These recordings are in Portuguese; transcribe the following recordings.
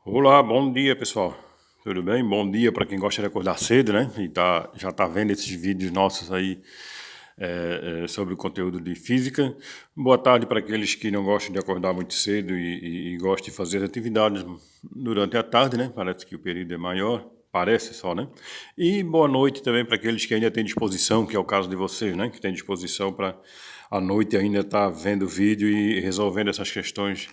Olá, bom dia pessoal. Tudo bem? Bom dia para quem gosta de acordar cedo, né? E já tá vendo esses vídeos nossos aí sobre o conteúdo de física. Boa tarde para aqueles que não gostam de acordar muito cedo e gostam de fazer atividades durante a tarde, né? Parece que o período é maior, parece só, né? E boa noite também para aqueles que ainda têm disposição, que é o caso de vocês, né? Que têm disposição para à noite ainda estar vendo o vídeo e resolvendo essas questões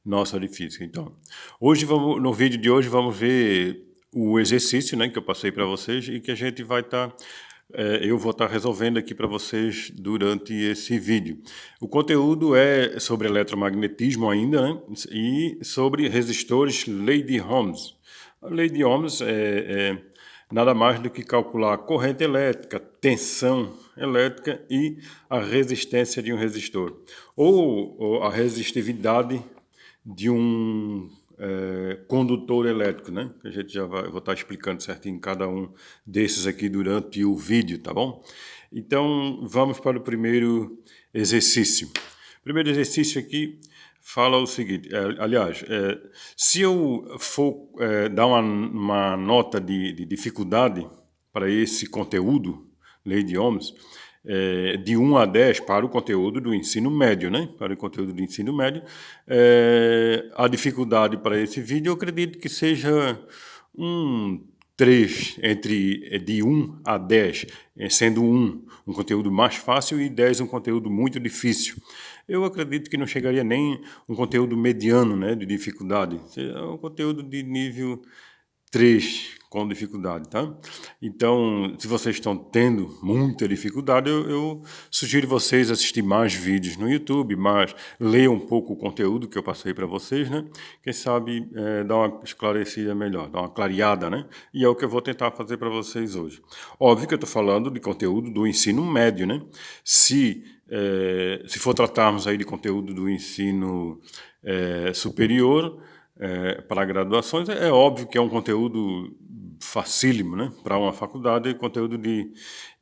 nossas de física. Então, no vídeo de hoje vamos ver o exercício, né, que eu passei para vocês e que a gente vai estar eu vou estar resolvendo aqui para vocês durante esse vídeo. O conteúdo é sobre eletromagnetismo ainda, né? E sobre resistores lei de Ohms. A lei de Ohms é nada mais do que calcular a corrente elétrica, tensão elétrica e a resistência de um resistor, ou a resistividade de um condutor elétrico, né? Que a gente eu vou estar explicando certinho cada um desses aqui durante o vídeo, tá bom? Então, vamos para o primeiro exercício. O primeiro exercício aqui fala o seguinte, aliás, se eu for dar uma nota de dificuldade para esse conteúdo, lei de Ohms, de 1 a 10 para o conteúdo do ensino médio, né? Para o conteúdo do ensino médio. A dificuldade para esse vídeo, eu acredito que seja um 3, de 1 a 10, sendo 1 conteúdo mais fácil e 10 um conteúdo muito difícil. Eu acredito que não chegaria nem um conteúdo mediano, né, de dificuldade. É um conteúdo de nível 3 com dificuldade, tá? Então, se vocês estão tendo muita dificuldade, eu sugiro vocês assistir mais vídeos no YouTube, mas ler um pouco o conteúdo que eu passei para vocês, né? Quem sabe dar uma esclarecida melhor, dar uma clareada, né? E é o que eu vou tentar fazer para vocês hoje. Óbvio que eu estou falando de conteúdo do ensino médio, né? Se for tratarmos aí de conteúdo do ensino superior, para graduações, é óbvio que é um conteúdo facílimo, né? Para uma faculdade, conteúdo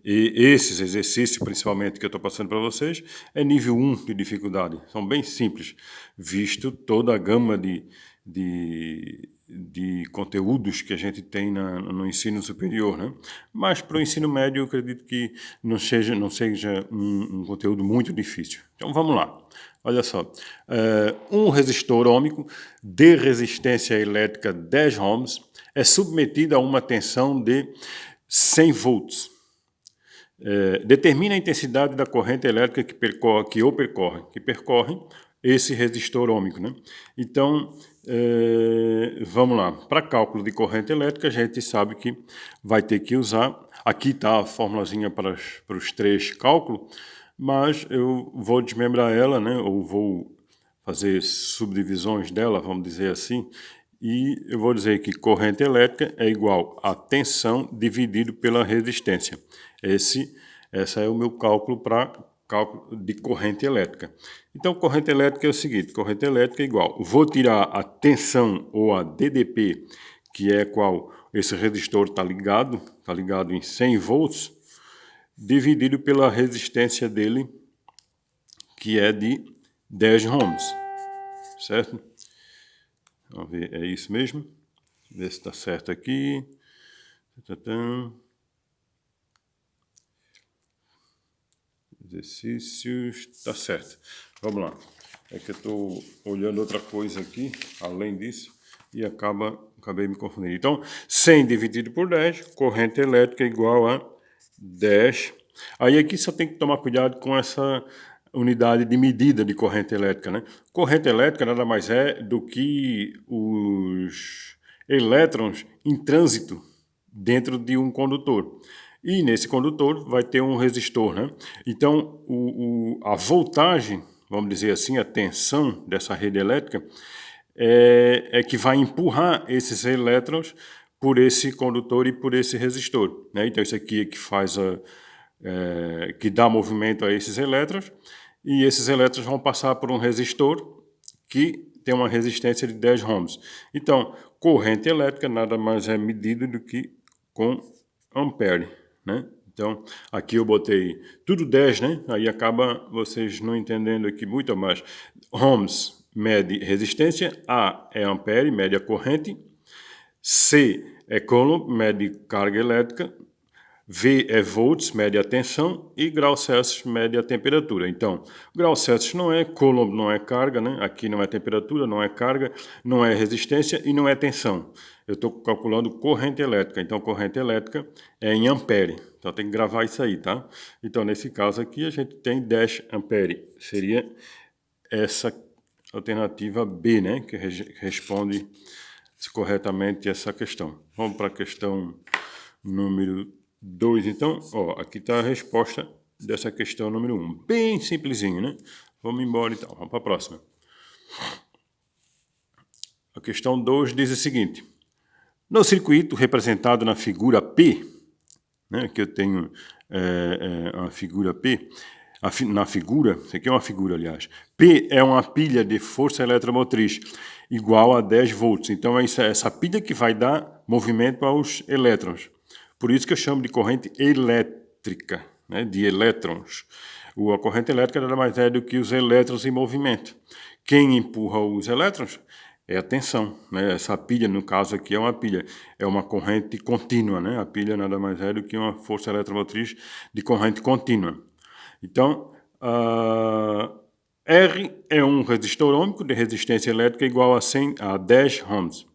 esses exercícios, principalmente, que eu estou passando para vocês, é nível 1 de dificuldade. São bem simples, visto toda a gama de conteúdos que a gente tem no ensino superior, né? Mas para o ensino médio, eu acredito que não seja um conteúdo muito difícil. Então, vamos lá. Olha só, um resistor ôhmico de resistência elétrica 10 ohms é submetido a uma tensão de 100 volts. Determina a intensidade da corrente elétrica que percorre esse resistor ôhmico, né? Então, vamos lá. Para cálculo de corrente elétrica, a gente sabe que vai ter que usar... Aqui está a formulazinha para os 3 cálculos, mas eu vou desmembrar ela, né? Ou vou fazer subdivisões dela, vamos dizer assim, e eu vou dizer que corrente elétrica é igual a tensão dividido pela resistência. Esse é o meu cálculo para cálculo de corrente elétrica. Então, corrente elétrica é o seguinte, corrente elétrica é igual, vou tirar a tensão ou a DDP, que é qual esse resistor está ligado em 100 volts, dividido pela resistência dele, que é de 10 ohms, certo? Vamos ver, é isso mesmo? Ver se está certo aqui. Exercícios, está certo. Vamos lá. É que eu estou olhando outra coisa aqui, além disso, e acabei me confundindo. Então, 100 dividido por 10, corrente elétrica igual a 10. Aí aqui só tem que tomar cuidado com essa unidade de medida de corrente elétrica, né? Corrente elétrica nada mais é do que os elétrons em trânsito dentro de um condutor. E nesse condutor vai ter um resistor, né? Então, a voltagem, vamos dizer assim, a tensão dessa rede elétrica é que vai empurrar esses elétrons por esse condutor e por esse resistor, né? Então, isso aqui é que faz que dá movimento a esses elétrons, e esses elétrons vão passar por um resistor que tem uma resistência de 10 ohms. Então, corrente elétrica nada mais é medida do que com ampere, né? Então, aqui eu botei tudo 10, né? Aí acaba vocês não entendendo aqui muito mais. Ohms mede resistência, A é ampere, mede a corrente, C é coulomb, mede carga elétrica, V é volts, mede a tensão, e graus Celsius mede a temperatura. Então, graus Celsius não é, coulomb não é carga, né? Aqui não é temperatura, não é carga, não é resistência e não é tensão. Eu estou calculando corrente elétrica, então corrente elétrica é em ampere. Então tem que gravar isso aí, tá? Então nesse caso aqui a gente tem 10 ampere. Seria essa alternativa B, né? Que responde corretamente essa questão. Vamos para a questão número 2, então. Ó, aqui está a resposta dessa questão número 1. Bem simplesinho, né? Vamos embora então. Vamos para a próxima. A questão 2 diz o seguinte. No circuito representado na figura P, né, que eu tenho a figura P, na figura, isso aqui é uma figura, aliás, P é uma pilha de força eletromotriz igual a 10 volts. Então é essa pilha que vai dar movimento aos elétrons. Por isso que eu chamo de corrente elétrica, né, de elétrons. A corrente elétrica nada mais é do que os elétrons em movimento. Quem empurra os elétrons é a tensão, né? Essa pilha, no caso aqui, é uma pilha, é uma corrente contínua, né? A pilha nada mais é do que uma força eletromotriz de corrente contínua. Então, R é um resistor ôhmico de resistência elétrica igual a 10 ohms.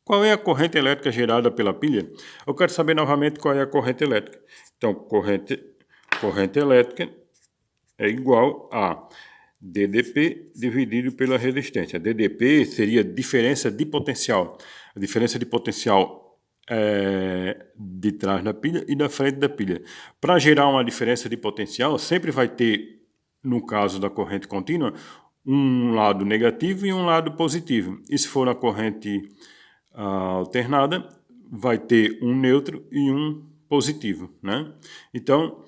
Qual é a corrente elétrica gerada pela pilha? Eu quero saber novamente qual é a corrente elétrica. Então, corrente elétrica é igual a DDP dividido pela resistência. DDP seria diferença de potencial. A diferença de potencial de trás da pilha e da frente da pilha. Para gerar uma diferença de potencial, sempre vai ter, no caso da corrente contínua, um lado negativo e um lado positivo. E se for a corrente alternada, vai ter um neutro e um positivo, né? Então,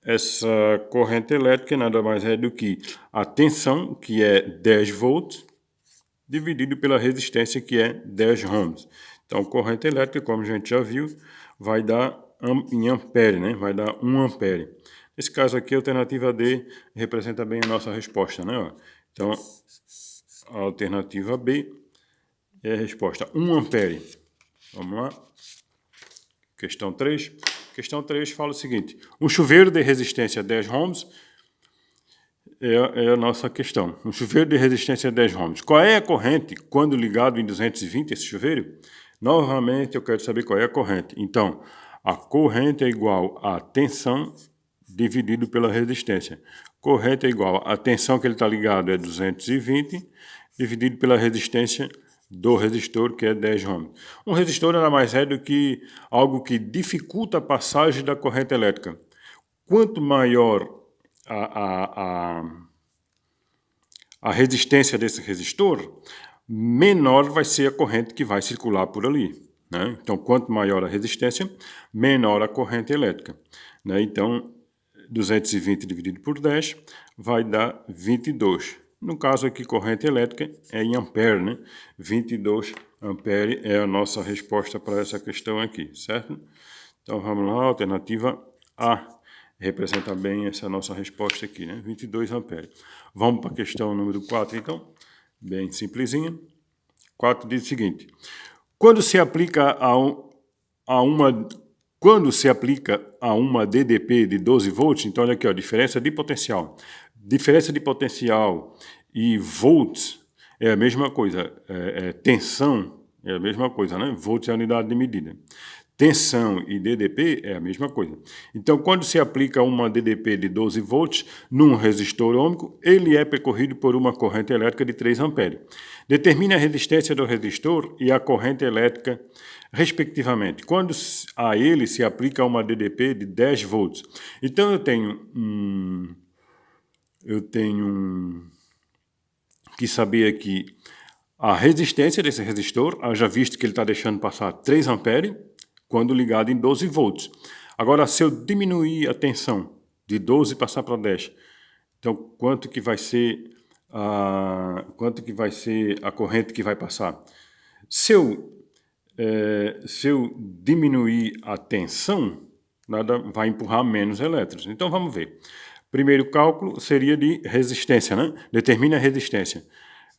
essa corrente elétrica nada mais é do que a tensão, que é 10 volts, dividido pela resistência, que é 10 ohms. Então, corrente elétrica, como a gente já viu, vai dar em ampere, né? Vai dar 1 ampere. Nesse caso aqui, a alternativa D representa bem a nossa resposta, né? Então, a alternativa B é a resposta 1 ampere. Vamos lá. Questão 3. Questão 3 fala o seguinte. Um chuveiro de resistência 10 ohms é a nossa questão. Um chuveiro de resistência 10 ohms. Qual é a corrente quando ligado em 220 esse chuveiro? Novamente, eu quero saber qual é a corrente. Então, a corrente é igual a tensão dividido pela resistência. Corrente é igual a tensão que ele está ligado é 220 dividido pela resistência do resistor, que é 10 ohms. Um resistor nada mais é do que algo que dificulta a passagem da corrente elétrica. Quanto maior a resistência desse resistor, menor vai ser a corrente que vai circular por ali, né? Então, quanto maior a resistência, menor a corrente elétrica, né? Então, 220 dividido por 10 vai dar 22. No caso aqui, corrente elétrica é em ampere, né? 22 ampere é a nossa resposta para essa questão aqui, certo? Então, vamos lá, alternativa A representa bem essa nossa resposta aqui, né? 22 ampere. Vamos para a questão número 4, então. Bem simplesinha. 4 diz o seguinte. Quando se aplica a uma DDP de 12 volts, então olha aqui, ó, diferença de potencial. Diferença de potencial e volts é a mesma coisa. Tensão é a mesma coisa, né? Volts é a unidade de medida. Tensão e DDP é a mesma coisa. Então, quando se aplica uma DDP de 12 volts num resistor ôhmico, ele é percorrido por uma corrente elétrica de 3 amperes. Determine a resistência do resistor e a corrente elétrica, respectivamente, quando a ele se aplica uma DDP de 10 volts. Então, eu tenho que saber aqui a resistência desse resistor, haja visto que ele está deixando passar 3 amperes, quando ligado em 12 volts. Agora, se eu diminuir a tensão de 12 e passar para 10, então quanto que vai ser a corrente que vai passar? Se eu diminuir a tensão, nada vai empurrar menos elétrons. Então vamos ver. Primeiro cálculo seria de resistência, né? Determina a resistência.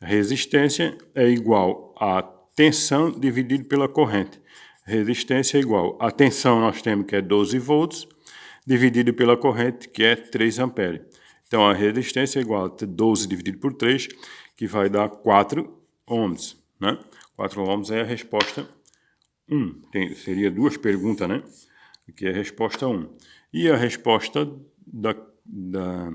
Resistência é igual a tensão dividido pela corrente. Resistência é igual a tensão, nós temos que é 12 volts, dividido pela corrente, que é 3 amperes. Então, a resistência é igual a 12 dividido por 3, que vai dar 4 ohms. Né? 4 ohms é a resposta 1. Seria duas perguntas, né? Aqui é a resposta 1. E a resposta da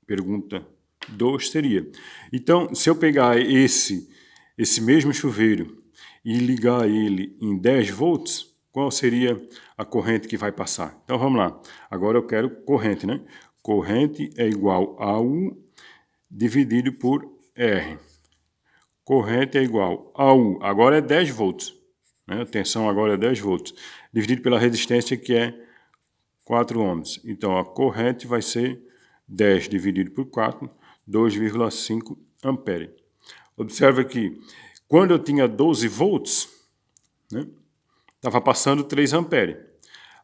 pergunta 2 seria... Então, se eu pegar esse mesmo chuveiro e ligar ele em 10 volts, qual seria a corrente que vai passar? Então, vamos lá. Agora eu quero corrente, né? Corrente é igual a U dividido por R. Corrente é igual a U. Agora é 10 volts. Né? A tensão agora é 10 volts. Dividido pela resistência, que é 4 ohms. Então, a corrente vai ser 10 dividido por 4, 2,5 amperes. Observe que quando eu tinha 12 volts, estava passando 3 amperes.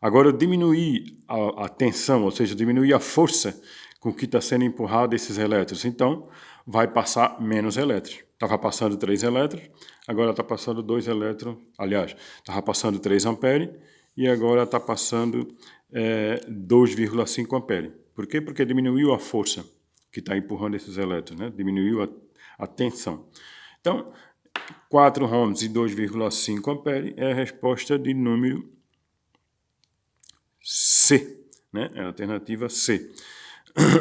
Agora eu diminuí a tensão, ou seja, diminuí a força com que está sendo empurrado esses elétrons. Então, vai passar menos elétrons. Estava passando 3 elétrons, agora está passando 2 elétrons. Aliás, estava passando 3 amperes e agora está passando 2,5 amperes. Por quê? Porque diminuiu a força que está empurrando esses elétrons, né? Diminuiu a tensão. Então, 4 ohms e 2,5 amperes é a resposta de número C, né? É a alternativa C.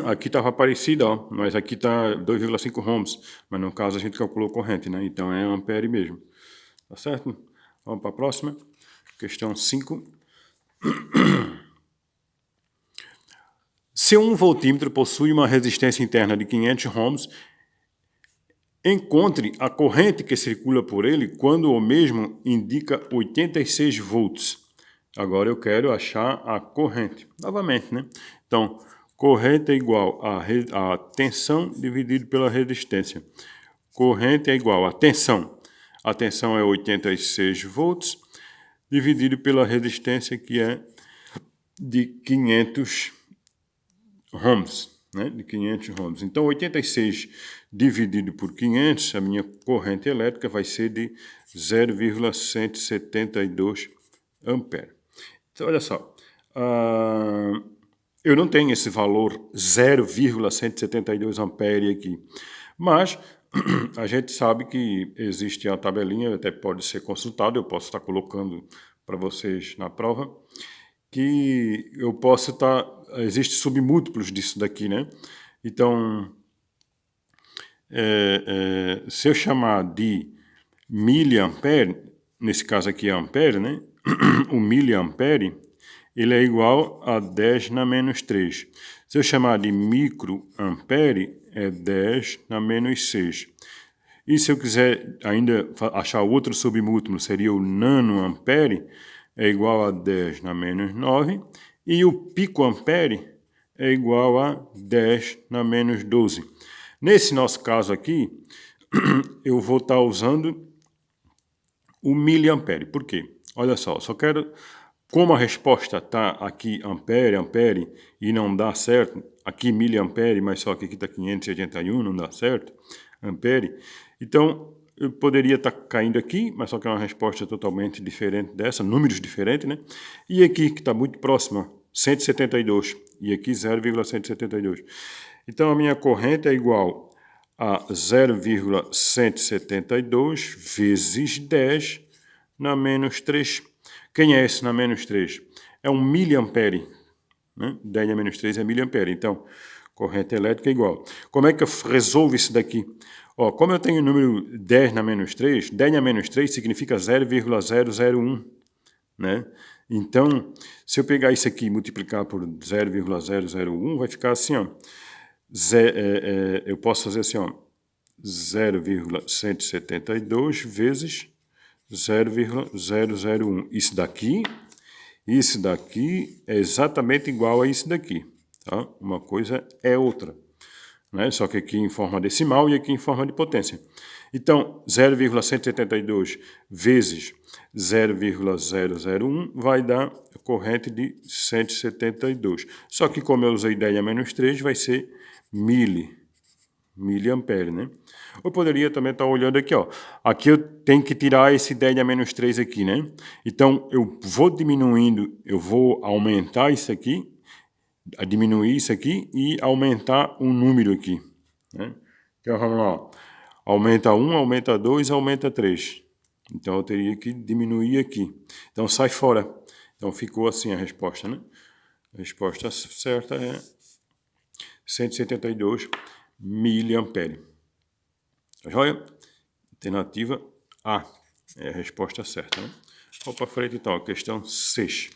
Aqui estava parecida, ó, mas aqui está 2,5 ohms, mas no caso a gente calculou corrente, né? Então é ampere mesmo. Tá certo? Vamos para a próxima. Questão 5. Se um voltímetro possui uma resistência interna de 500 ohms, encontre a corrente que circula por ele quando o mesmo indica 86 volts. Agora eu quero achar a corrente. Novamente, né? Então, corrente é igual a tensão dividido pela resistência. Corrente é igual a tensão. A tensão é 86 volts, dividido pela resistência, que é de 500 ohms. Né? De 500 ohms. Então, 86 dividido por 500, a minha corrente elétrica vai ser de 0,172 amperes. Então, olha só, eu não tenho esse valor 0,172 ampere aqui, mas a gente sabe que existe a tabelinha, até pode ser consultado, eu posso estar colocando para vocês na prova, que eu posso estar... Existem submúltiplos disso daqui, né? Então, se eu chamar de miliampere, nesse caso aqui é ampere, né? O miliampere, ele é igual a 10 na menos 3. Se eu chamar de microampere, é 10 na menos 6. E se eu quiser ainda achar outro submúltiplo, seria o nanoampere, é igual a 10 na menos 9. E o picoampere é igual a 10 na menos 12. Nesse nosso caso aqui, eu vou estar usando o miliampere. Por quê? Olha só, só quero... Como a resposta está aqui ampere, ampere, e não dá certo, aqui miliampere, mas só que aqui está 581, não dá certo, ampere. Então, eu poderia estar caindo aqui, mas só que é uma resposta totalmente diferente dessa, números diferentes, né? E aqui, que está muito próximo, 172, e aqui 0,172. Então, a minha corrente é igual a 0,172 vezes 10 na menos 3. Quem é esse na menos 3? É um miliampere. Né? 10 na menos 3 é miliampere. Então, corrente elétrica é igual. Como é que eu resolvo isso daqui? Ó, como eu tenho o número 10 na menos 3, 10 na menos 3 significa 0,001. Né? Então, se eu pegar isso aqui e multiplicar por 0,001, vai ficar assim, ó. Eu posso fazer assim, ó. 0,172 vezes 0,001. Isso daqui é exatamente igual a isso daqui. Tá? Uma coisa é outra. Né? Só que aqui em forma decimal e aqui em forma de potência. Então, 0,172 vezes 0,001 vai dar a corrente de 172. Só que como eu usei 10 a menos 3, vai ser miliampere, né? Eu poderia também estar olhando aqui, ó. Aqui eu tenho que tirar esse 10 a menos 3 aqui, né? Então, eu vou diminuindo, eu vou aumentar isso aqui, diminuir isso aqui e aumentar um número aqui, né? Então, vamos lá. Aumenta 1, aumenta 2, aumenta 3. Então, eu teria que diminuir aqui. Então, sai fora. Então, ficou assim a resposta, né? A resposta certa é 172 miliampere. Tá joia? Alternativa A é a resposta certa, né? Vamos para frente, então, a questão 6.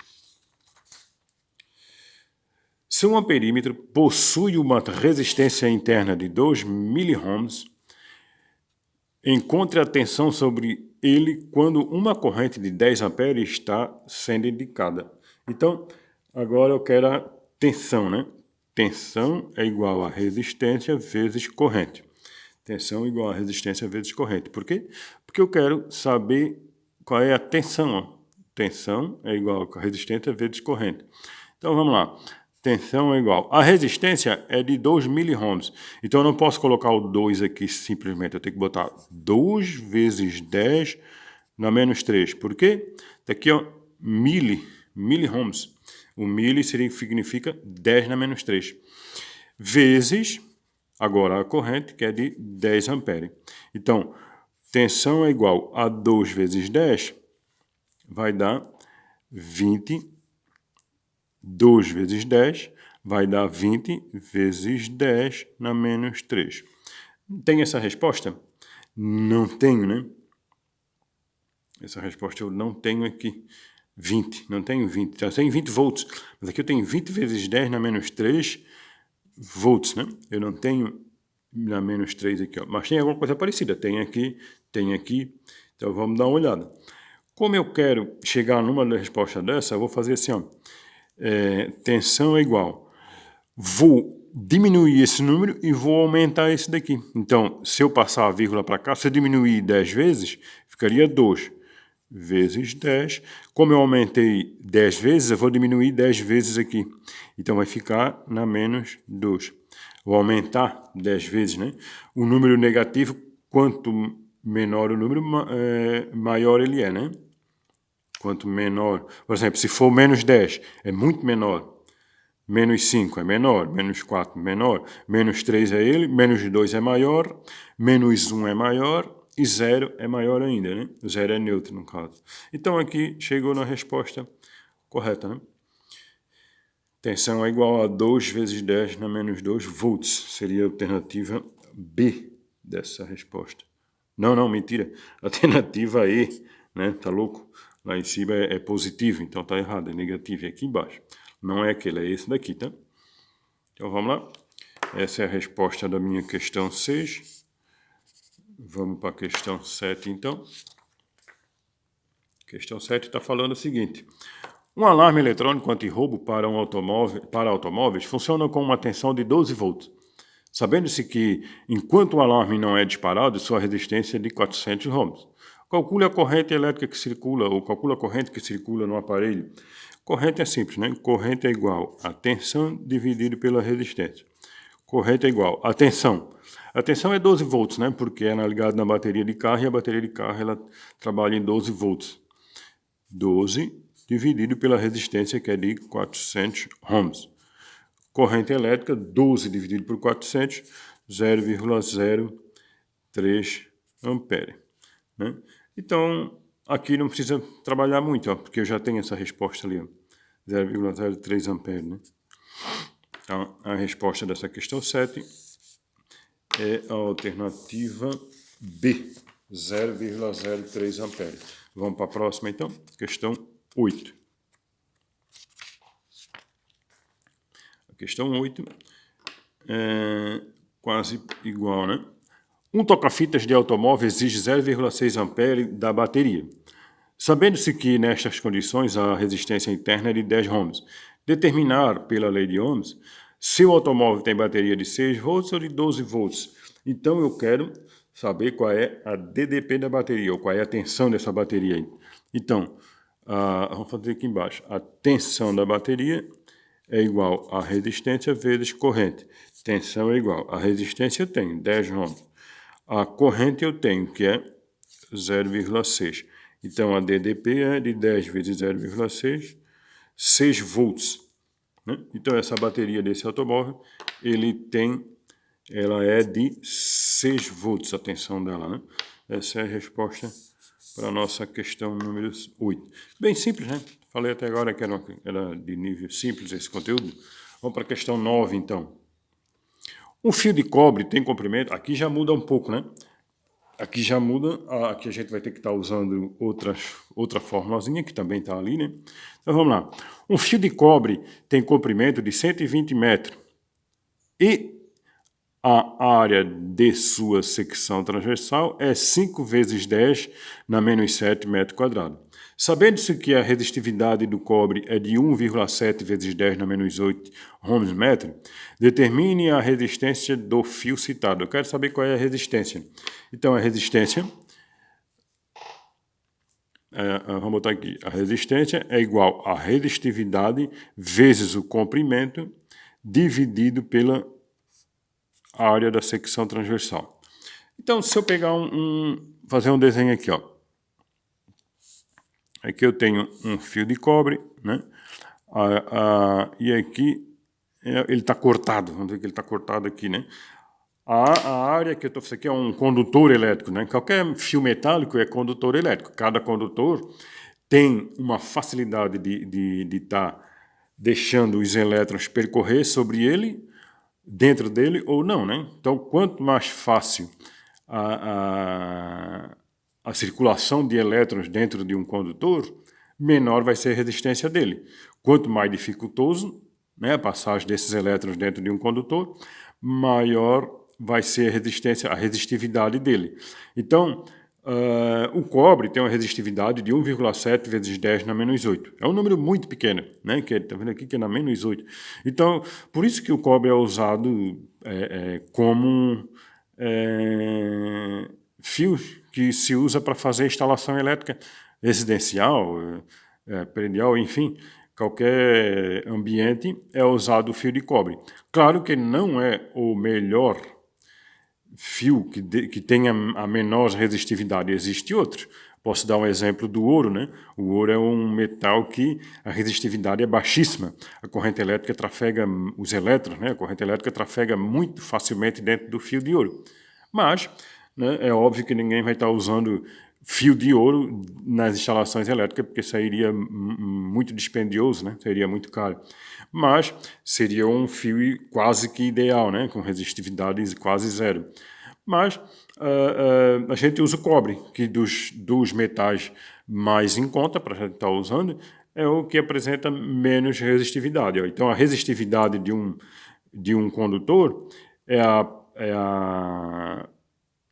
Se um amperímetro possui uma resistência interna de 2 miliohms, encontre a tensão sobre ele quando uma corrente de 10 amperes está sendo indicada. Então, agora eu quero a tensão, né? Tensão é igual a resistência vezes corrente. Tensão é igual a resistência vezes corrente. Por quê? Porque eu quero saber qual é a tensão. Ó. Tensão é igual a resistência vezes corrente. Então, vamos lá. Tensão é igual. A resistência é de 2 miliohms. Então, eu não posso colocar o 2 aqui simplesmente. Eu tenho que botar 2 vezes 10 na menos 3. Por quê? Está aqui, ó, miliohms. O mili significa 10 na menos 3. Vezes, agora a corrente, que é de 10 amperes. Então, tensão é igual a 2 vezes 10, vai dar 20. 2 vezes 10 vai dar 20 vezes 10 na menos 3. Tem essa resposta? Não tenho, né? Essa resposta eu não tenho aqui. 20, não tenho 20. Já tenho 20 volts, mas aqui eu tenho 20 vezes 10 na menos 3 volts, né? Eu não tenho na menos 3 aqui, ó. Mas tem alguma coisa parecida. Tem aqui, tem aqui. Então vamos dar uma olhada. Como eu quero chegar numa resposta dessa, eu vou fazer assim, ó. Tensão é igual. Vou diminuir esse número e vou aumentar esse daqui. Então, se eu passar a vírgula para cá, se eu diminuir 10 vezes, ficaria 2 vezes 10. Como eu aumentei 10 vezes, eu vou diminuir 10 vezes aqui. Então, vai ficar na menos 2. Vou aumentar 10 vezes, né? O número negativo, quanto menor o número, maior ele é, né? Quanto menor, por exemplo, se for menos 10, é muito menor. Menos 5 é menor, menos 4 menor, menos 3 é ele, menos 2 é maior, menos 1 é maior e 0 é maior ainda, né? 0 é neutro, no caso. Então, aqui chegou na resposta correta, né? Tensão é igual a 2 vezes 10 na menos 2 volts. Seria a alternativa B dessa resposta. Não, mentira. Alternativa E, né? Tá louco? Lá em cima é positivo, então tá errado, é negativo. E aqui embaixo. Não é aquele, é esse daqui, tá? Então vamos lá. Essa é a resposta da minha questão 6. Vamos para a questão 7, então. Questão 7 está falando o seguinte. Um alarme eletrônico anti-roubo para automóveis funciona com uma tensão de 12 volts. Sabendo-se que, enquanto o alarme não é disparado, sua resistência é de 400 ohms. Calcule a corrente elétrica que circula, ou calcule a corrente que circula no aparelho. Corrente é simples, né? Corrente é igual a tensão dividido pela resistência. Corrente é igual a tensão. A tensão é 12 volts, né? Porque é ligada na bateria de carro e a bateria de carro ela trabalha em 12 volts. 12 dividido pela resistência, que é de 400 ohms. Corrente elétrica, 12 dividido por 400, 0,03 ampere. Né? Então, aqui não precisa trabalhar muito, ó, porque eu já tenho essa resposta ali, 0,03 ampere. Né? Então, a resposta dessa questão 7 é a alternativa B, 0,03 ampere. Vamos para a próxima, então. Questão 8. A questão 8 é quase igual, né? Um toca-fitas de automóvel exige 0,6 ampere da bateria. Sabendo-se que, nestas condições, a resistência interna é de 10 ohms. Determinar, pela lei de Ohms, se o automóvel tem bateria de 6 volts ou de 12 volts. Então, eu quero saber qual é a DDP da bateria, ou qual é a tensão dessa bateria aí. Então, vamos fazer aqui embaixo. A tensão da bateria é igual a resistência vezes corrente. Tensão é igual a resistência, eu tenho 10 ohms. A corrente eu tenho, que é 0,6. Então, a DDP é de 10 vezes 0,6, 6 volts. Né? Então, essa bateria desse automóvel, ela é de 6 volts, a tensão dela. Né? Essa é a resposta para a nossa questão número 8. Bem simples, né? Falei até agora que era de nível simples esse conteúdo. Vamos para a questão 9, então. Um fio de cobre tem comprimento... Aqui já muda um pouco, né? Aqui já muda, aqui a gente vai ter que estar usando outra formulazinha, que também está ali, né? Então vamos lá. Um fio de cobre tem comprimento de 120 metros e a área de sua secção transversal é 5 vezes 10 na menos 7 metros quadrados. Sabendo-se que a resistividade do cobre é de 1,7 vezes 10 na menos 8 ohms metro, determine a resistência do fio citado. Eu quero saber qual é a resistência. Então, a resistência, vamos botar aqui, a resistência é igual a resistividade vezes o comprimento dividido pela área da secção transversal. Então, se eu pegar fazer um desenho aqui, ó. Aqui eu tenho um fio de cobre, né? E aqui ele está cortado, vamos ver que ele está cortado aqui, né? A área que eu estou... Isso aqui é um condutor elétrico, né? Qualquer fio metálico é condutor elétrico. Cada condutor tem uma facilidade de estar deixando os elétrons percorrer sobre ele, dentro dele ou não, né? Então, quanto mais fácil a circulação de elétrons dentro de um condutor, menor vai ser a resistência dele. Quanto mais dificultoso, né, a passagem desses elétrons dentro de um condutor, maior vai ser a resistividade dele. Então, o cobre tem uma resistividade de 1,7 vezes 10 na menos 8. É um número muito pequeno, né? Que está vendo aqui que é na menos 8. Então, por isso que o cobre é usado como fio que se usa para fazer instalação elétrica residencial, predial, enfim, qualquer ambiente é usado o fio de cobre. Claro que não é o melhor fio que tenha a menor resistividade, existem outros. Posso dar um exemplo do ouro, né? O ouro é um metal que a resistividade é baixíssima. A corrente elétrica trafega os elétrons, né? A corrente elétrica trafega muito facilmente dentro do fio de ouro. Mas, né, é óbvio que ninguém vai estar usando fio de ouro nas instalações elétricas, porque seria muito dispendioso, né? Seria muito caro. Mas seria um fio quase que ideal, né? Com resistividade quase zero. Mas a gente usa o cobre, que dos metais mais em conta para a gente estar usando, é o que apresenta menos resistividade. Então, a resistividade de um condutor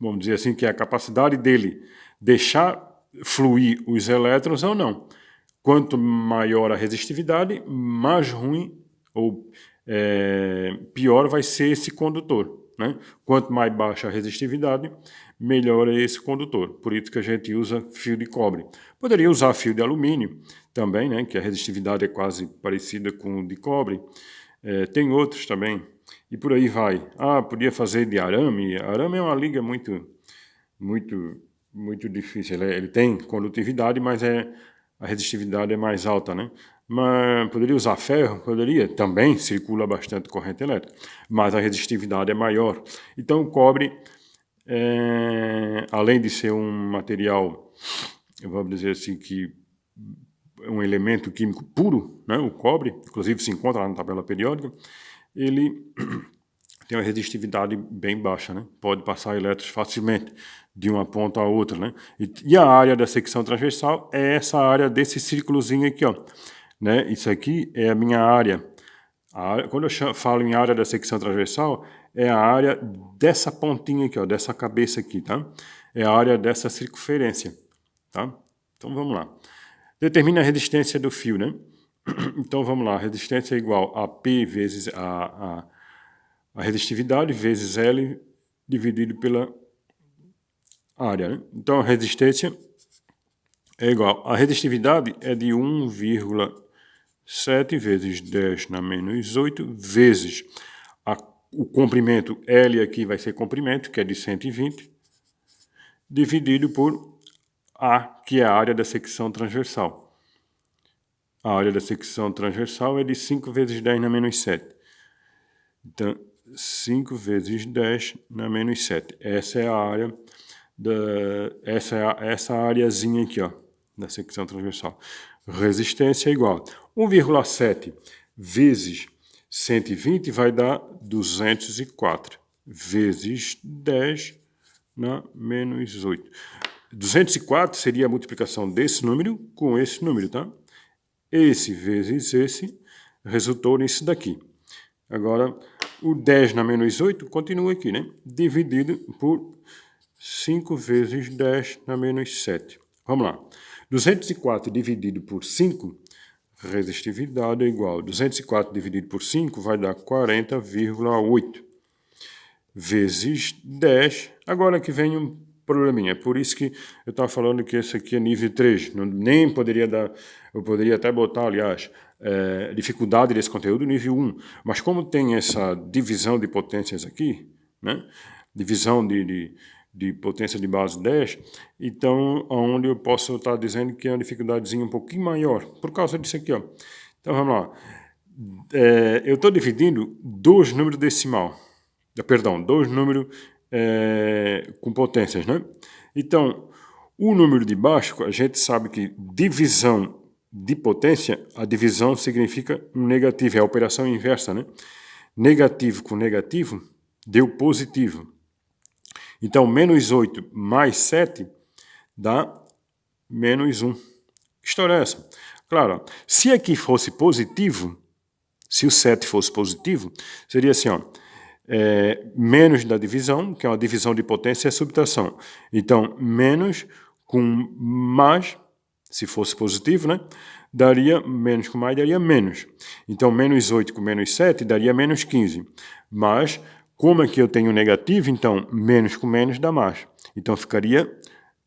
vamos dizer assim, que é a capacidade dele deixar fluir os elétrons ou não. Quanto maior a resistividade, mais ruim ou pior vai ser esse condutor, né? Quanto mais baixa a resistividade, melhor é esse condutor. Por isso que a gente usa fio de cobre. Poderia usar fio de alumínio também, né? Que a resistividade é quase parecida com o de cobre. Tem outros também. E por aí vai. Podia fazer de arame. Arame é uma liga muito difícil. Ele tem condutividade, mas a resistividade é mais alta, né? Mas poderia usar ferro? Poderia. Também circula bastante corrente elétrica, mas a resistividade é maior. Então, o cobre, além de ser um material, vamos dizer assim, que é um elemento químico puro, né? O cobre, inclusive se encontra lá na tabela periódica, ele tem uma resistividade bem baixa, né? Pode passar elétrons facilmente de uma ponta a outra, né? E a área da secção transversal é essa área desse círculozinho aqui, ó, né? Isso aqui é a minha área. Quando eu falo em área da secção transversal, é a área dessa pontinha aqui, ó, dessa cabeça aqui, tá? É a área dessa circunferência, tá? Então vamos lá. Determina a resistência do fio, né? Então vamos lá, a resistência é igual a P vezes a resistividade vezes L dividido pela área, né? Então, a resistência é igual. A resistividade é de 1,7 vezes 10 na menos 8 vezes o comprimento L aqui vai ser comprimento, que é de 120, dividido por A, que é a área da secção transversal. A área da secção transversal é de 5 vezes 10 na menos 7. Então, 5 vezes 10 na menos 7. Essa é a área essa areazinha aqui, ó, da secção transversal. Resistência é igual. 1,7 vezes 120 vai dar 204 vezes 10 na menos 8. 204 seria a multiplicação desse número com esse número, tá? Esse vezes esse resultou nisso daqui. Agora, o 10 na menos 8 continua aqui, né? Dividido por 5 vezes 10 na menos 7. Vamos lá. 204 dividido por 5, resistividade é igual. 204 dividido por 5 vai dar 40,8 vezes 10. Agora que vem um probleminha. É por isso que eu estava falando que esse aqui é nível 3. Nem poderia dar... Eu poderia até botar, aliás, dificuldade desse conteúdo nível 1. Mas como tem essa divisão de potências aqui, né? Divisão de potência de base 10, então onde eu posso estar dizendo que é uma dificuldadezinha um pouquinho maior, por causa disso aqui, ó. Então vamos lá. Eu estou dividindo dois números decimal, dois números com potências, né? Então, o número de baixo, a gente sabe que divisão de potência, a divisão significa um negativo, é a operação inversa, né? Negativo com negativo deu positivo. Então, menos 8 mais 7 dá menos 1. Que história é essa? Claro, se aqui fosse positivo, se o 7 fosse positivo, seria assim, ó, menos da divisão, que é uma divisão de potência, é subtração. Então, menos com mais, se fosse positivo, né? Daria menos com mais, daria menos. Então, menos 8 com menos 7 daria menos 15. Mas, como aqui eu tenho negativo, então, menos com menos dá mais. Então, ficaria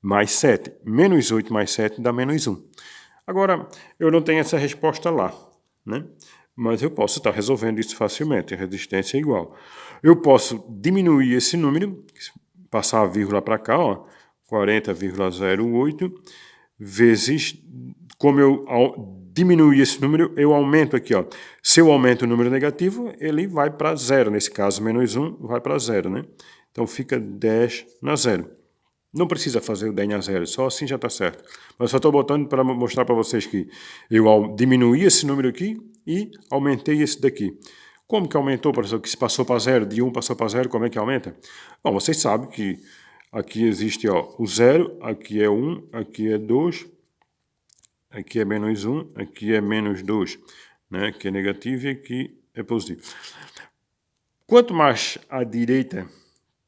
mais 7. Menos 8 mais 7 dá menos 1. Agora, eu não tenho essa resposta lá, né? Mas eu posso estar resolvendo isso facilmente. A resistência é igual. Eu posso diminuir esse número, passar a vírgula para cá, ó, 40,08, vezes, como eu diminuir esse número, eu aumento aqui, ó. Se eu aumento o número negativo, ele vai para zero. Nesse caso, menos 1 vai para zero, né? Então, fica 10 na zero. Não precisa fazer o 10 a 0, só assim já está certo. Mas só estou botando para mostrar para vocês que eu diminuí esse número aqui e aumentei esse daqui. Como que aumentou, professor? Que se passou para 0, de 1 passou para 0, como é que aumenta? Bom, vocês sabem que aqui existe, ó, o 0, aqui é 1, aqui é 2, aqui é menos 1, aqui é menos 2, né? Aqui é negativo e aqui é positivo. Quanto mais à direita,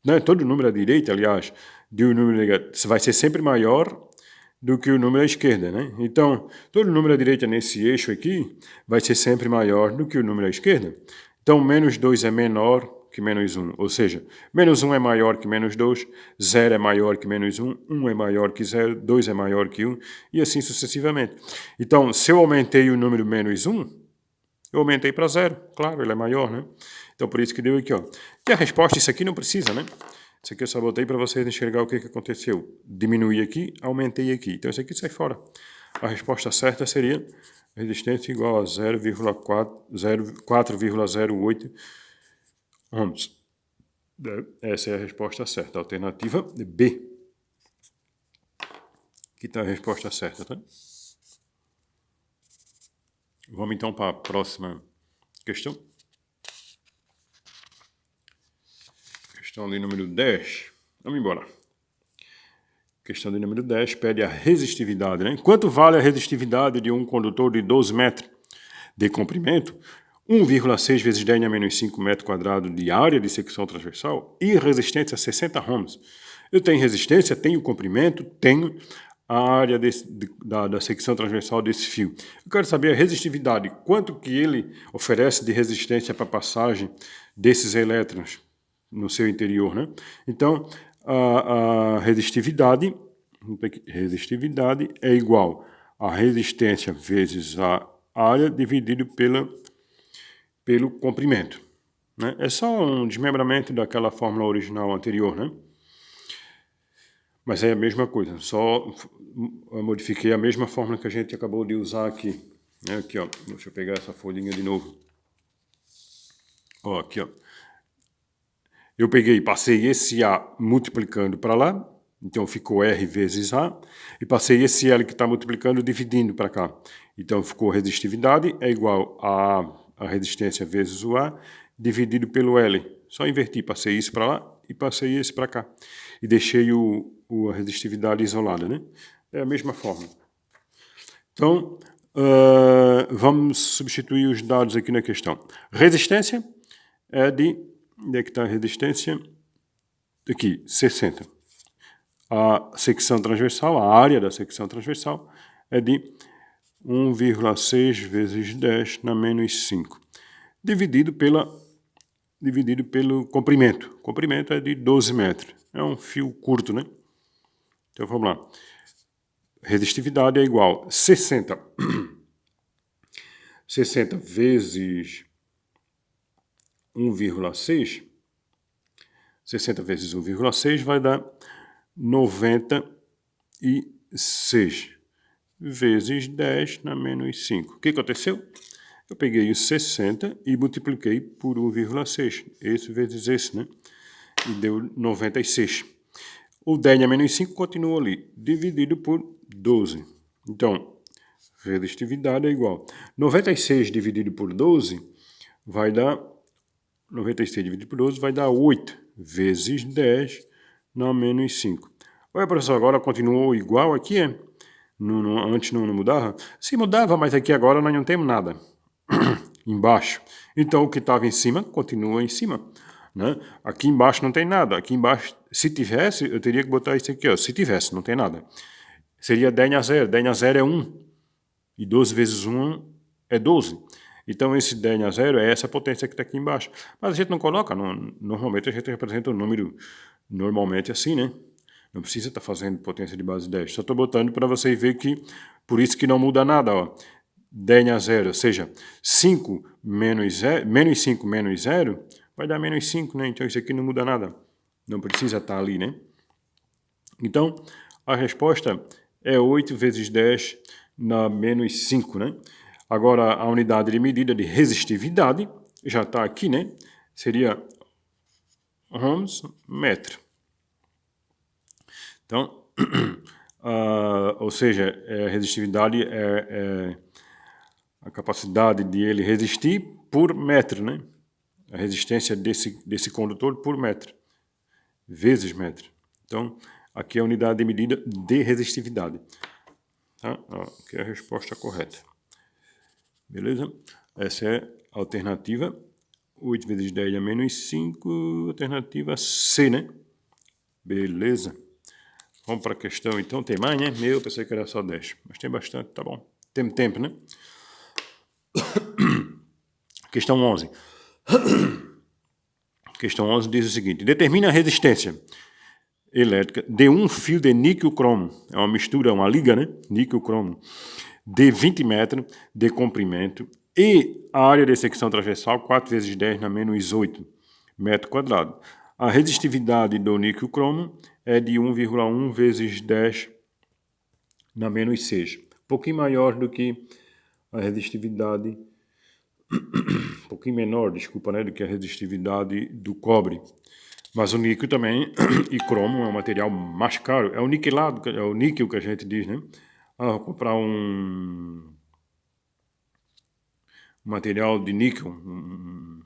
né, todo número à direita, aliás, de um número negativo, vai ser sempre maior do que o número à esquerda, né? Então, todo número à direita nesse eixo aqui vai ser sempre maior do que o número à esquerda. Então, menos 2 é menor que menos 1, ou seja, menos 1 é maior que menos 2, 0 é maior que menos 1, 1 é maior que 0, 2 é maior que 1, e assim sucessivamente. Então, se eu aumentei o número menos 1, eu aumentei para 0, claro, ele é maior, né? Então, por isso que deu aqui, ó. E a resposta, isso aqui não precisa, né? Isso aqui eu só botei para vocês enxergar o que aconteceu. Diminuí aqui, aumentei aqui. Então, isso aqui sai fora. A resposta certa seria resistência igual a 4,08 ohms. Essa é a resposta certa. A alternativa B. Aqui está a resposta certa, tá? Vamos então para a próxima questão. Questão de número 10. Vamos embora. Questão de número 10 pede a resistividade, né? Quanto vale a resistividade de um condutor de 12 metros de comprimento, 1,6 vezes 10 na menos 5 metros quadrados de área de secção transversal e resistência a 60 ohms? Eu tenho resistência, tenho comprimento, tenho a área da secção transversal desse fio. Eu quero saber a resistividade, quanto que ele oferece de resistência para a passagem desses elétrons no seu interior, né? Então, a resistividade é igual a resistência vezes a área dividido pelo comprimento, né? É só um desmembramento daquela fórmula original anterior, né? Mas é a mesma coisa, só eu modifiquei a mesma fórmula que a gente acabou de usar aqui. Aqui, ó, deixa eu pegar essa folhinha de novo. Ó, aqui, ó. Eu peguei e passei esse A multiplicando para lá, então ficou R vezes A, e passei esse L que está multiplicando dividindo para cá. Então ficou resistividade é igual a resistência vezes o A, dividido pelo L. Só inverti, passei isso para lá e passei esse para cá. E deixei a resistividade isolada, né? É a mesma forma. Então, vamos substituir os dados aqui na questão. Resistência é de... Onde é que está a resistência? Aqui, 60. A secção transversal, a área da secção transversal é de 1,6 vezes 10 na menos 5, dividido pelo comprimento. O comprimento é de 12 metros. É um fio curto, né? Então, vamos lá. Resistividade é igual a 60 vezes 1,6. 60 vezes 1,6 vai dar 96 vezes 10 na menos 5. O que aconteceu? Eu peguei o 60 e multipliquei por 1,6. Esse vezes esse, né? E deu 96. O 10 na menos 5 continua ali, dividido por 12. Então, resistividade é igual. 96 dividido por 12 vai dar... 96 dividido por 12 vai dar 8 vezes 10 na menos 5. Olha, professor, agora continuou igual aqui, é? Antes não mudava? Sim, mudava, mas aqui agora nós não temos nada embaixo. Então, o que estava em cima, continua em cima, né? Aqui embaixo não tem nada. Aqui embaixo, se tivesse, eu teria que botar isso aqui, ó. Se tivesse, não tem nada. Seria 10 a 0. 10 a 0 é 1. E 12 vezes 1 é 12. Então, esse 10 a 0 é essa potência que está aqui embaixo. Mas a gente não coloca. Normalmente, a gente representa o número normalmente assim, né? Não precisa estar fazendo potência de base 10. Só estou botando para vocês verem que, por isso que não muda nada, ó. 10 a 0, ou seja, 5 menos 0, menos 5 menos 0, vai dar menos 5, né? Então, isso aqui não muda nada. Não precisa estar ali, né? Então, a resposta é 8 vezes 10 na menos 5, né? Agora, a unidade de medida de resistividade já está aqui, né? Seria ohms metro. Então, ou seja, a resistividade é a capacidade de ele resistir por metro, né? A resistência desse condutor por metro, vezes metro. Então, aqui é a unidade de medida de resistividade. Tá? Aqui é a resposta correta. Beleza? Essa é a alternativa 8 vezes 10 a menos 5, alternativa C, né? Beleza. Vamos para a questão, então. Tem mais, né? Eu pensei que era só 10, mas tem bastante, tá bom. Tem tempo, né? Questão 11. Questão 11 diz o seguinte: determina a resistência elétrica de um fio de níquel-cromo. É uma mistura, uma liga, né? Níquel-cromo. De 20 metros de comprimento e a área de secção transversal 4 vezes 10 na menos 8 metro quadrado. A resistividade do níquel-cromo é de 1,1 vezes 10 na menos 6. Um pouquinho maior do que a resistividade, um pouquinho menor, desculpa, né, do que a resistividade do cobre. Mas o níquel também, e cromo, é um material mais caro. É o niquelado, é o níquel que a gente diz, né? Vou comprar um material de níquel,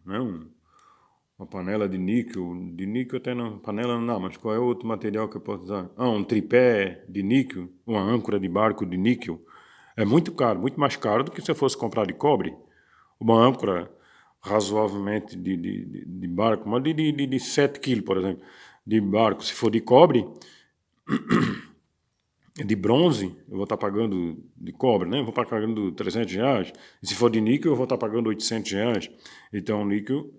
né? Uma panela de níquel até não, panela não, mas qual é o outro material que eu posso usar? Um tripé de níquel, uma âncora de barco de níquel. É muito caro, muito mais caro do que se eu fosse comprar de cobre. Uma âncora razoavelmente de barco, mas de 7 quilos, por exemplo, de barco. Se for de cobre, de bronze, eu vou estar pagando, de cobre, né? Eu vou estar pagando R$300. E se for de níquel, eu vou estar pagando R$800. Então, o níquel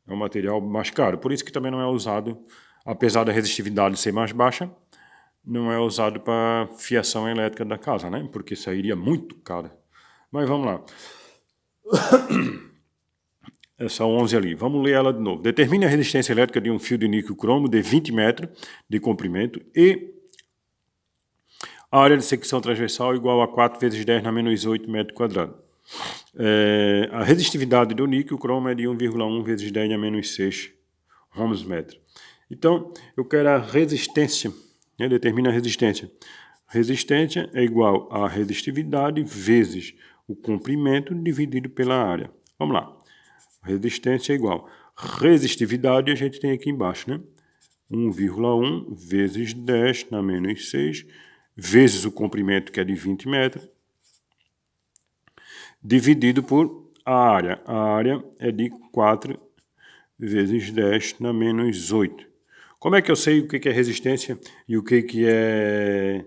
é um material mais caro. Por isso que também não é usado apesar da resistividade ser mais baixa, não é usado para fiação elétrica da casa, né? Porque sairia muito caro. Mas vamos lá. Essa 11 ali. Vamos ler ela de novo. Determine a resistência elétrica de um fio de níquel cromo de 20 metros de comprimento e a área de secção transversal igual a 4 vezes 10 na menos 8 metros quadrados. A resistividade do níquel cromo é de 1,1 vezes 10 na menos 6 ohms metro. Então, eu quero a resistência, né? Determina a resistência. Resistência é igual a resistividade vezes o comprimento dividido pela área. Vamos lá. Resistência é igual. Resistividade a gente tem aqui embaixo, né? 1,1 vezes 10 na menos 6, vezes o comprimento, que é de 20 metros, dividido por a área. A área é de 4 vezes 10 na menos 8. Como é que eu sei o que é resistência e o que é...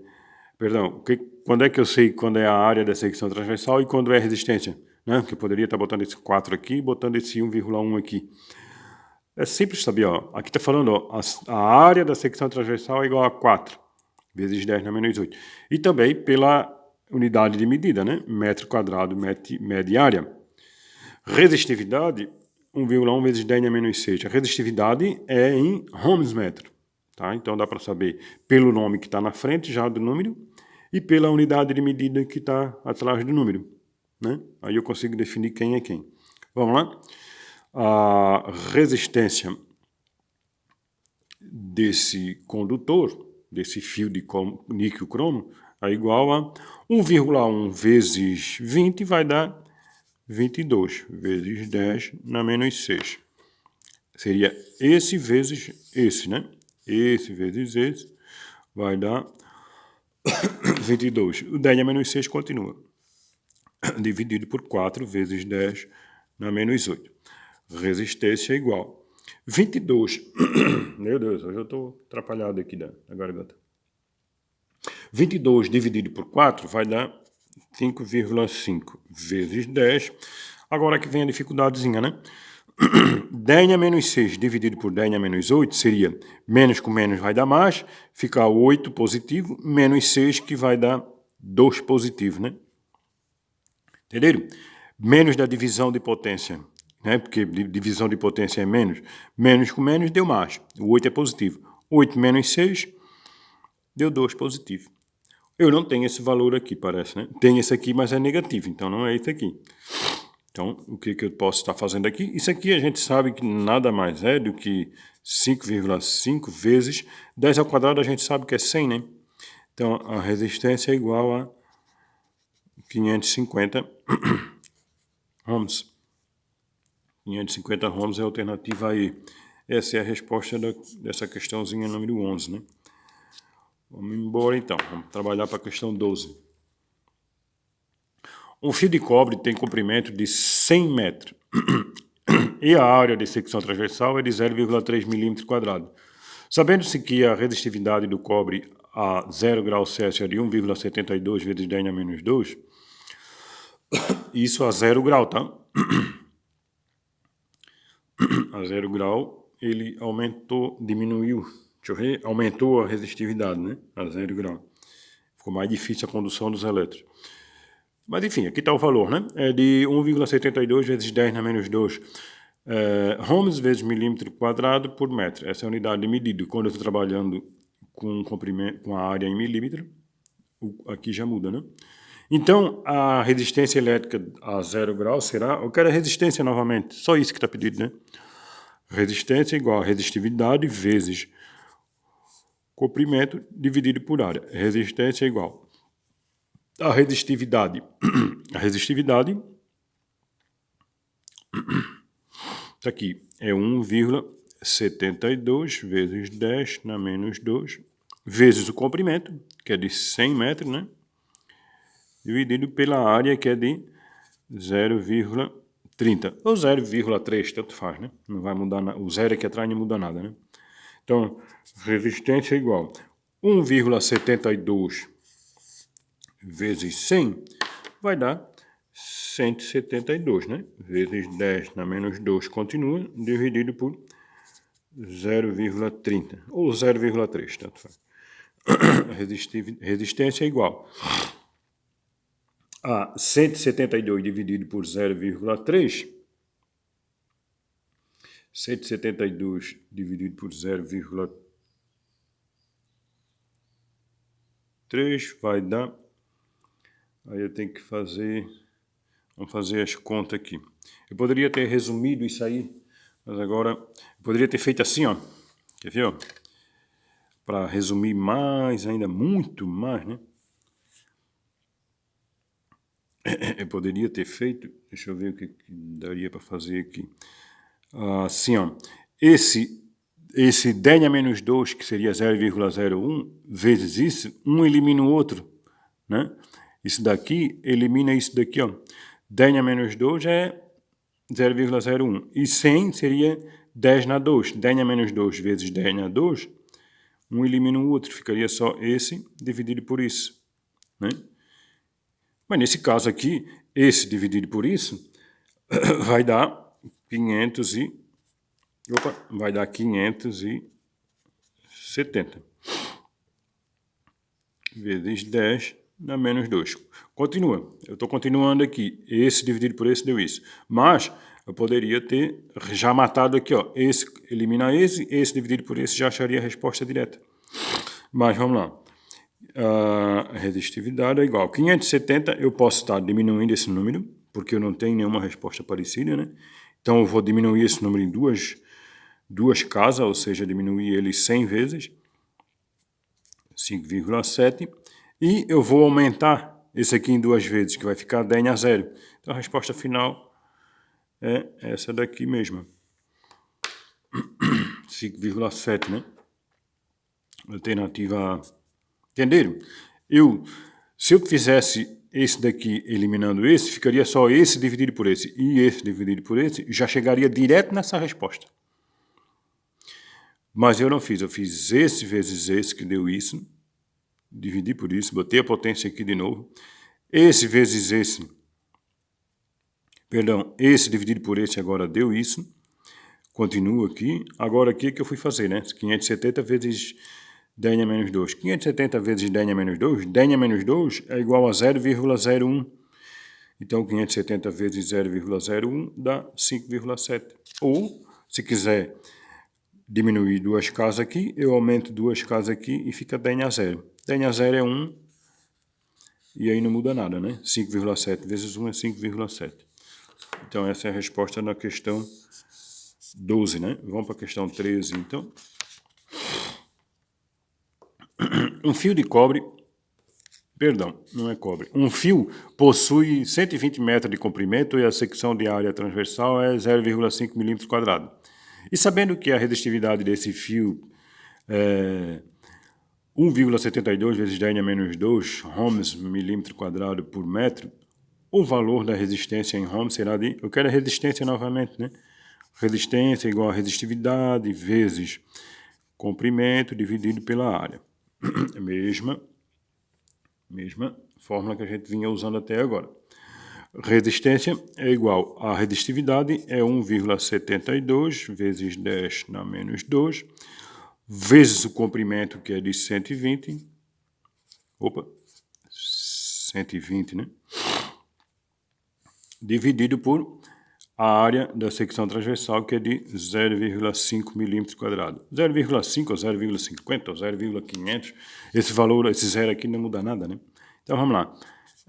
Perdão, quando é que eu sei quando é a área da secção transversal e quando é resistência? Né? Que eu poderia estar botando esse 4 aqui e botando esse 1,1 aqui. É simples saber, ó. Aqui está falando, ó, a área da secção transversal é igual a 4 vezes 10 na menos 8. E também pela unidade de medida, né? Metro quadrado, média área. Resistividade, 1,1 vezes 10 na menos 6. A resistividade é em ohms metro. Tá? Então dá para saber pelo nome que está na frente já do número e pela unidade de medida que está atrás do número. Né? Aí eu consigo definir quem é quem. Vamos lá? A resistência desse condutor, desse fio de níquel cromo, é igual a 1,1 vezes 20 vai dar 22 vezes 10 na menos 6. Seria esse vezes esse, né? Esse vezes esse vai dar 22. O 10 na menos 6 continua. Dividido por 4 vezes 10 na menos 8. Resistência é igual. 22. Meu Deus, hoje eu estou atrapalhado aqui da garganta. 22 dividido por 4 vai dar 5,5 vezes 10. Agora que vem a dificuldadezinha, né? 10 a menos 6 dividido por 10 a menos 8 seria menos com menos vai dar mais, fica 8 positivo, menos 6 que vai dar 2 positivo, né? Entenderam? Menos da divisão de potência, né? Porque divisão de potência é menos. Menos com menos deu mais. O 8 é positivo. 8 menos 6 deu 2 positivo. Eu não tenho esse valor aqui, parece, né? Tem esse aqui, mas é negativo, então não é esse aqui. Então, o que eu posso estar fazendo aqui? Isso aqui a gente sabe que nada mais é do que 5,5 vezes 10 ao quadrado, a gente sabe que é 100, né? Então, a resistência é igual a 550 ohms. 550 ohms é a alternativa aí. Essa é a resposta dessa questãozinha número 11, né? Vamos embora então, vamos trabalhar para a questão 12. Um fio de cobre tem comprimento de 100 metros e a área de secção transversal é de 0,3 milímetros quadrados. Sabendo-se que a resistividade do cobre a 0 graus Celsius é de 1,72 vezes 10 na menos 2, isso a 0 grau, tá? A 0 grau ele aumentou, diminuiu, deixa eu ver, aumentou a resistividade, né? A 0 grau. Ficou mais difícil a condução dos elétrons. Mas enfim, aqui está o valor, né? É de 1,72 vezes 10 na menos 2 ohms vezes milímetro quadrado por metro. Essa é a unidade de medida. Quando eu estou trabalhando com comprimento, com a área em milímetro, aqui já muda, né? Então, a resistência elétrica a 0 graus será... Eu quero a resistência novamente, só isso que está pedido, né? Resistência igual a resistividade vezes comprimento dividido por área. Resistência igual a resistividade. A resistividade aqui é 1,72 vezes 10 na menos 2 vezes o comprimento, que é de 100 metros, né? Dividido pela área, que é de 0,30 ou 0,3, tanto faz, né? Não vai mudar nada. O zero aqui atrás não muda nada, né? Então, resistência é igual 1,72 vezes 100 vai dar 172, né? Vezes 10 na menos 2 continua, dividido por 0,30 ou 0,3, tanto faz. Resistência é igual a 172 dividido por 0,3. 172 dividido por 0,3 vai dar... Aí eu tenho que fazer... Vamos fazer as contas aqui. Eu poderia ter resumido isso aí, mas agora eu poderia ter feito assim, ó. Quer ver, ó? Para resumir mais, ainda muito mais, né? Eu poderia ter feito, deixa eu ver o que daria para fazer aqui. Assim, ó. Esse 10 a menos 2, que seria 0,01, vezes isso, um elimina o outro, né? Isso daqui elimina isso daqui, ó. 10 a menos 2 é 0,01. E 100 seria 10 na 2. 10 a menos 2 vezes 10 na 2, um elimina o outro. Ficaria só esse dividido por isso, né? Mas nesse caso aqui, esse dividido por isso vai dar 570 vezes 10 na menos 2. Continua. Eu estou continuando aqui. Esse dividido por esse deu isso. Mas eu poderia ter já matado aqui, ó. Esse elimina esse dividido por esse já acharia a resposta direta. Mas vamos lá. A resistividade é igual. 570 eu posso estar diminuindo esse número, porque eu não tenho nenhuma resposta parecida, né? Então eu vou diminuir esse número em duas casas, ou seja, diminuir ele 100 vezes, 5,7, e eu vou aumentar esse aqui em 2 vezes, que vai ficar 10 a 0. Então a resposta final é essa daqui mesmo. 5,7, né? Alternativa A. Entenderam? Se eu fizesse esse daqui eliminando esse, ficaria só esse dividido por esse e esse dividido por esse, já chegaria direto nessa resposta. Mas eu não fiz, eu fiz esse vezes esse, que deu isso, dividi por isso, botei a potência aqui de novo, esse vezes esse, perdão, esse dividido por esse agora deu isso, continuo aqui, agora aqui é que eu fui fazer, né? 570 vezes 10 a menos 2. 570 vezes 10 a menos 2, 10 a menos 2 é igual a 0,01. Então, 570 vezes 0,01 dá 5,7. Ou, se quiser diminuir 2 casas aqui, eu aumento 2 casas aqui e fica 10 a 0. 10 a 0 é 1, e aí não muda nada, né? 5,7 vezes 1 é 5,7. Então, essa é a resposta na questão 12, né? Vamos para a questão 13, então. Um fio de cobre, perdão, não é cobre. Um fio possui 120 metros de comprimento e a secção de área transversal é 0,5 milímetros quadrados. E sabendo que a resistividade desse fio é 1,72 vezes 10 a menos 2 ohms milímetro quadrado por metro, o valor da resistência em ohms será de... Eu quero a resistência novamente, né? Resistência igual a resistividade vezes comprimento dividido pela área. Mesma fórmula que a gente vinha usando até agora. Resistência é igual a resistividade, é 1,72 vezes 10 na menos 2, vezes o comprimento, que é de 120. 120, né? Dividido por a área da secção transversal, que é de 0,5 milímetros quadrados. 0,5 ou 0,50 ou 0,500, esse valor, esse zero aqui não muda nada, né? Então vamos lá.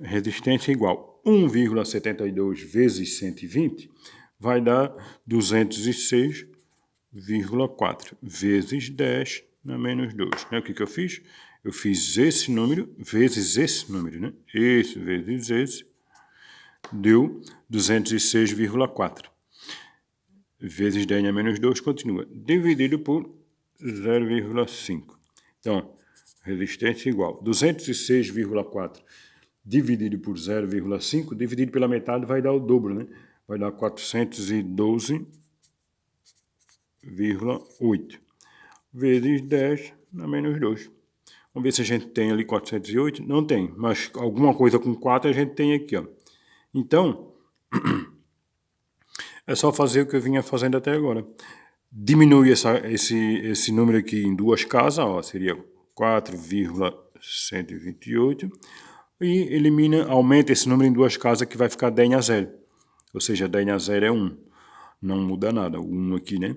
Resistência igual 1,72 vezes 120 vai dar 206,4 vezes 10 na menos 2. Né? O que eu fiz? Eu fiz esse número vezes esse número, né? Esse vezes esse deu 206,4. Vezes 10 a menos 2 continua. Dividido por 0,5. Então, resistência igual 206,4 dividido por 0,5, dividido pela metade vai dar o dobro, né? Vai dar 412,8 vezes 10 na menos 2. Vamos ver se a gente tem ali 408. Não tem, mas alguma coisa com 4 a gente tem aqui, ó. Então, é só fazer o que eu vinha fazendo até agora. diminui esse número aqui em duas casas, ó, seria 4,128, e aumenta esse número em duas casas que vai ficar 10 a 0. Ou seja, 10 a 0 é 1. Não muda nada, o 1 aqui, né?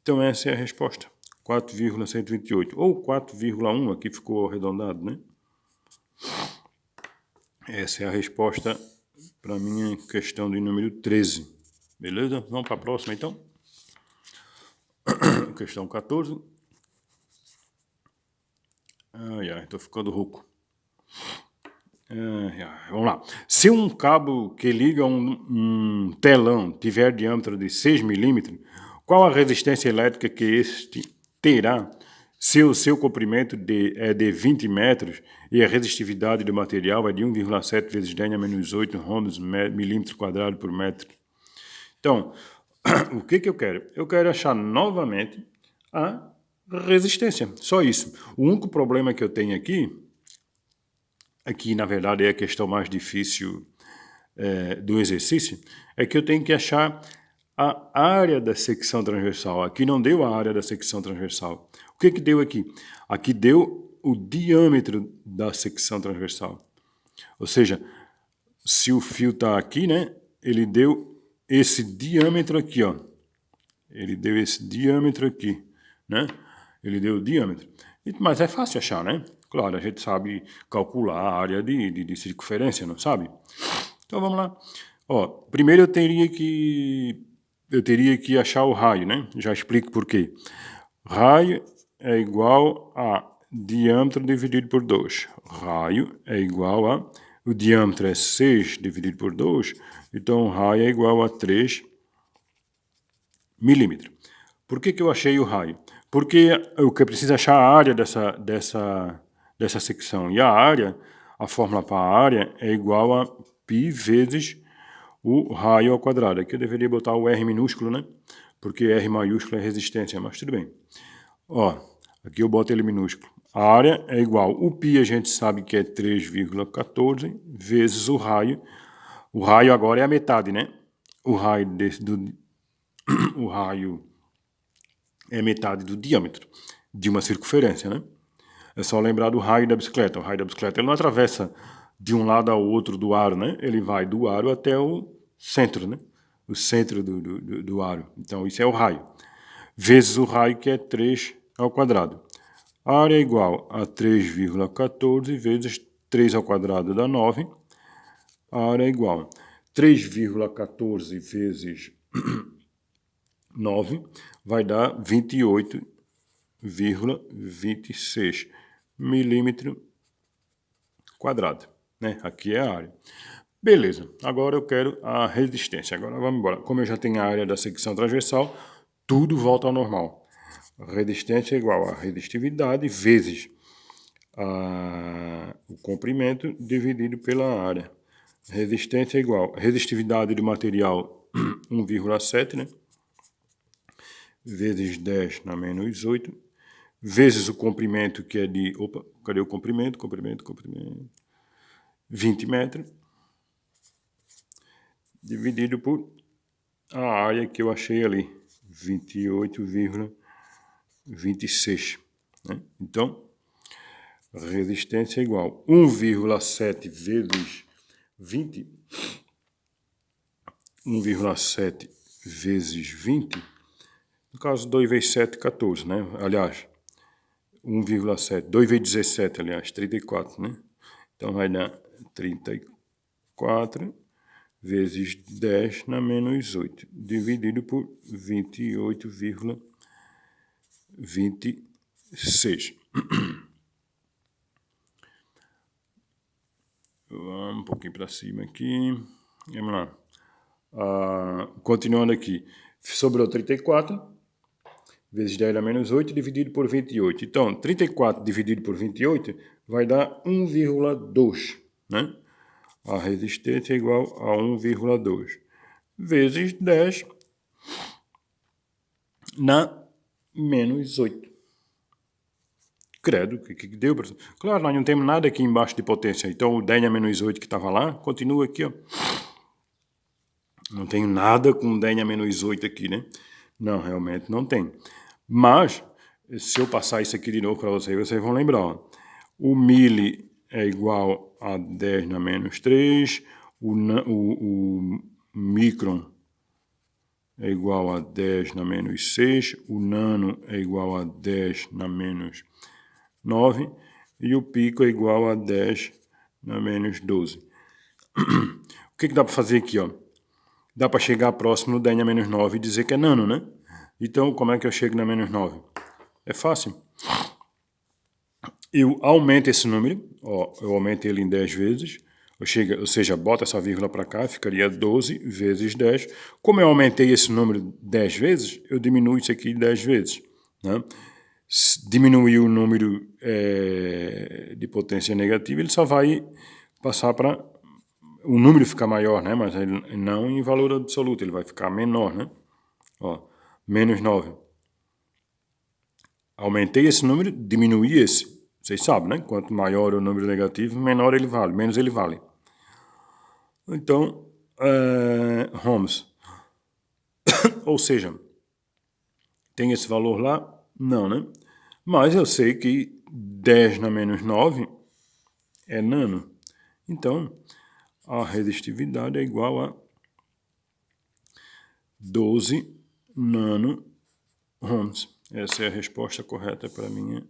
Então essa é a resposta, 4,128. Ou 4,1, aqui ficou arredondado, né? Essa é a resposta para a minha questão de número 13. Beleza? Vamos para a próxima, então? Questão 14. Ai, tô ficando rouco. Vamos lá. Se um cabo que liga um telão tiver diâmetro de 6 milímetros, qual a resistência elétrica que este terá se o seu comprimento é de 20 metros e a resistividade do material é de 1,7 vezes 10 a menos 8 ohms milímetro quadrado por metro? Então, o que eu quero? Eu quero achar novamente a resistência, só isso. O único problema que eu tenho aqui na verdade é a questão mais difícil do exercício, é que eu tenho que achar a área da secção transversal. Aqui não deu a área da secção transversal. O que deu aqui? Aqui deu o diâmetro da secção transversal. Ou seja, se o fio está aqui, né, ele deu esse diâmetro aqui, ó. Ele deu esse diâmetro aqui, né? Ele deu o diâmetro. Mas é fácil achar, né? Claro, a gente sabe calcular a área de circunferência, não sabe? Então vamos lá. Ó, primeiro eu teria que achar o raio, né? Já explico por quê. Raio é igual a diâmetro dividido por 2. Raio é igual a... O diâmetro é 6 dividido por 2, então o raio é igual a 3 milímetros. Por que eu achei o raio? Porque eu preciso achar a área dessa secção. E a área, a fórmula para a área é igual a π vezes o raio ao quadrado. Aqui eu deveria botar o R minúsculo, né? Porque R maiúsculo é resistência, mas tudo bem. Ó, aqui eu boto ele minúsculo. A área é igual, o π a gente sabe que é 3,14 vezes o raio. O raio agora é a metade, né? O raio o raio é metade do diâmetro de uma circunferência, né? É só lembrar do raio da bicicleta. O raio da bicicleta ele não atravessa de um lado ao outro do aro, né? Ele vai do aro até o centro, né? O centro do aro. Então, isso é o raio. Vezes o raio, que é 3 ao quadrado. A área é igual a 3,14 vezes 3 ao quadrado dá 9. A área é igual a 3,14 vezes 9 vai dar 28,26 milímetro quadrado, né? Aqui é a área. Beleza, agora eu quero a resistência. Agora vamos embora. Como eu já tenho a área da secção transversal, tudo volta ao normal. A resistência é igual a resistividade vezes o comprimento dividido pela área. Resistência é igual a resistividade do material 1,7, né? Vezes 10 na menos 8, vezes o comprimento que é de... Opa, cadê o comprimento? Comprimento. 20 metros. Dividido por a área que eu achei ali, 28,26. Né? Então, a resistência é igual a 1,7 vezes 20. 1,7 vezes 20. No caso, 2 vezes 7, 14, né? Aliás, 1,7. 2 vezes 17, aliás, 34, né? Então, vai dar 34 vezes 10 na menos 8, dividido por 28,26. Vamos um pouquinho para cima aqui. Vamos lá. Continuando aqui. Sobrou 34 vezes 10 na menos 8 dividido por 28. Então, 34 dividido por 28 vai dar 1,2, né? A resistência é igual a 1,2 vezes 10 na menos 8. Credo, que deu? Claro, nós não temos nada aqui embaixo de potência. Então, o 10 na menos 8 que estava lá, continua aqui, ó. Não tenho nada com 10 na menos 8 aqui, né? Não, realmente não tem. Mas, se eu passar isso aqui de novo para vocês, vocês vão lembrar. Ó. O mili é igual a 10 na menos 3, o micron é igual a 10 na menos 6, o nano é igual a 10 na menos 9 e o pico é igual a 10 na menos 12. O que dá para fazer aqui? Ó? Dá para chegar próximo do 10 na menos 9 e dizer que é nano, né? Então, como é que eu chego na menos 9? É fácil. Eu aumento esse número, ó, eu aumento ele em 10 vezes, ou seja, bota essa vírgula para cá, ficaria 12 vezes 10. Como eu aumentei esse número 10 vezes, eu diminuo isso aqui 10 vezes. Né? Se diminuir o número de potência negativa, ele só vai passar para o número ficar maior, né? Mas ele não em valor absoluto, ele vai ficar menor, né? Ó, menos 9. Aumentei esse número, diminuí esse. Vocês sabem, né? Quanto maior o número negativo, menor ele vale, menos ele vale. Então, ohms. Ou seja, tem esse valor lá? Não, né? Mas eu sei que 10 na menos 9 é nano. Então, a resistividade é igual a 12 nano ohms. Essa é a resposta correta para a minha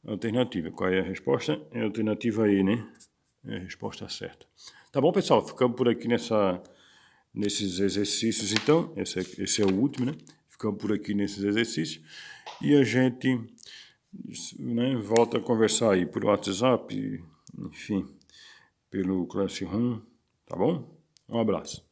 alternativa. Qual é a resposta? É a alternativa E, né? É a resposta certa. Tá bom, pessoal? Ficamos por aqui nesses exercícios, então. Esse é o último, né? Ficamos por aqui nesses exercícios. E a gente, né, volta a conversar aí por WhatsApp, enfim, pelo Classroom. Tá bom? Um abraço.